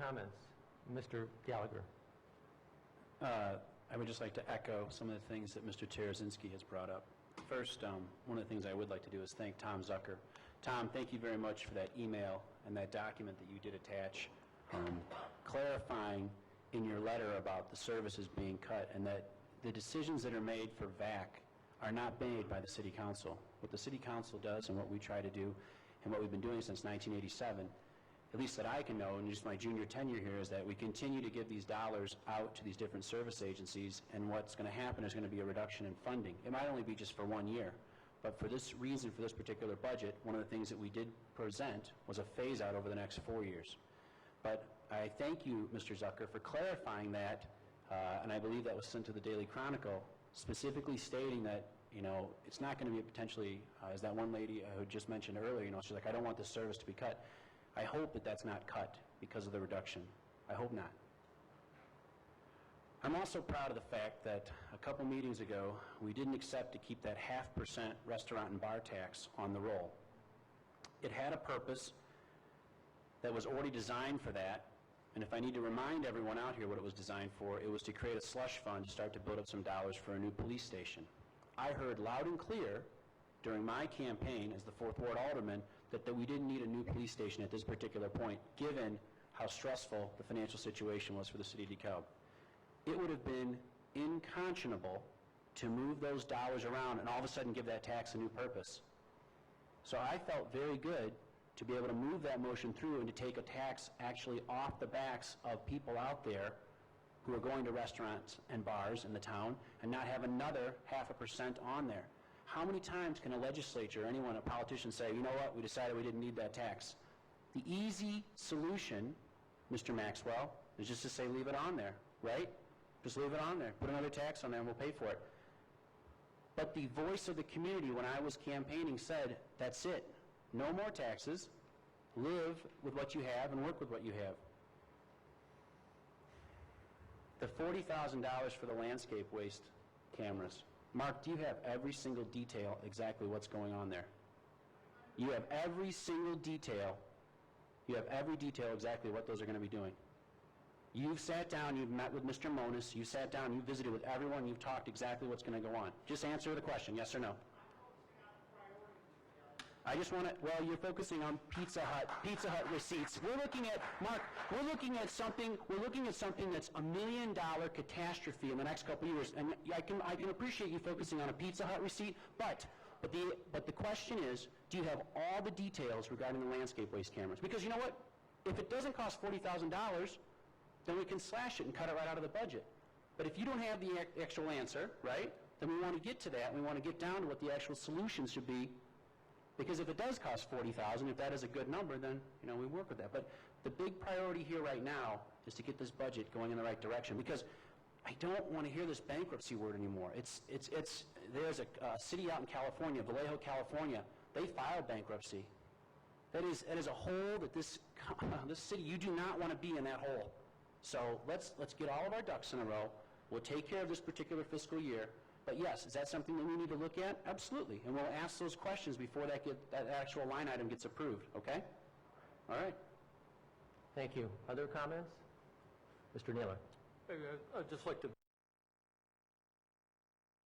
comments? Mr. Gallagher. I would just like to echo some of the things that Mr. Tarazinski has brought up. First, one of the things I would like to do is thank Tom Zucker. Tom, thank you very much for that email and that document that you did attach, clarifying in your letter about the services being cut and that the decisions that are made for VAC are not made by the City Council. What the City Council does and what we try to do and what we've been doing since 1987, at least that I can know, and just my junior tenure here, is that we continue to give these dollars out to these different service agencies, and what's going to happen is going to be a reduction in funding. It might only be just for 1 year, but for this reason, for this particular budget, one of the things that we did present was a phase-out over the next 4 years. But I thank you, Mr. Zucker, for clarifying that, and I believe that was sent to the Daily Chronicle, specifically stating that, you know, it's not going to be potentially, as that one lady who just mentioned earlier, you know, she's like, I don't want this service to be cut. I hope that that's not cut because of the reduction. I hope not. I'm also proud of the fact that a couple meetings ago, we didn't accept to keep that 0.5% restaurant and bar tax on the roll. It had a purpose that was already designed for that, and if I need to remind everyone out here what it was designed for, it was to create a slush fund to start to build up some dollars for a new police station. I heard loud and clear during my campaign as the 4th Ward Alderman that we didn't need a new police station at this particular point, given how stressful the financial situation was for the city of DeKalb. It would have been unconscionable to move those dollars around and all of a sudden give that tax a new purpose. So I felt very good to be able to move that motion through and to take a tax actually off the backs of people out there who are going to restaurants and bars in the town and not have another 0.5% on there. How many times can a legislature or anyone, a politician, say, you know what, we decided we didn't need that tax? The easy solution, Mr. Maxwell, is just to say leave it on there, right? Just leave it on there. Put another tax on there and we'll pay for it. But the voice of the community when I was campaigning said, that's it. No more taxes. Live with what you have and work with what you have. The $40,000 for the landscape waste cameras. Mark, do you have every single detail exactly what's going on there? You have every single detail. You have every detail exactly what those are going to be doing. You've sat down, you've met with Mr. Monis, you sat down, you visited with everyone, you've talked exactly what's going to go on. Just answer the question, yes or no. I just want to, well, you're focusing on Pizza Hut receipts. We're looking at, Mark, we're looking at something that's $1 million catastrophe in the next couple of years. And I can appreciate you focusing on a Pizza Hut receipt, but the question is, do you have all the details regarding the landscape waste cameras? Because you know what? If it doesn't cost $40,000, then we can slash it and cut it right out of the budget. But if you don't have the actual answer, right, then we want to get to that. We want to get down to what the actual solution should be. Because if it does cost $40,000, if that is a good number, then we work with that. But the big priority here right now is to get this budget going in the right direction. Because I don't want to hear this bankruptcy word anymore. There's a city out in California, Vallejo, California. They filed bankruptcy. That is a hole that this city, you do not want to be in that hole. So let's get all of our ducks in a row. We'll take care of this particular fiscal year. But yes, is that something that we need to look at? Absolutely. And we'll ask those questions before that actual line item gets approved, okay? All right. Thank you. Other comments? Mr. Naylor. I'd just like to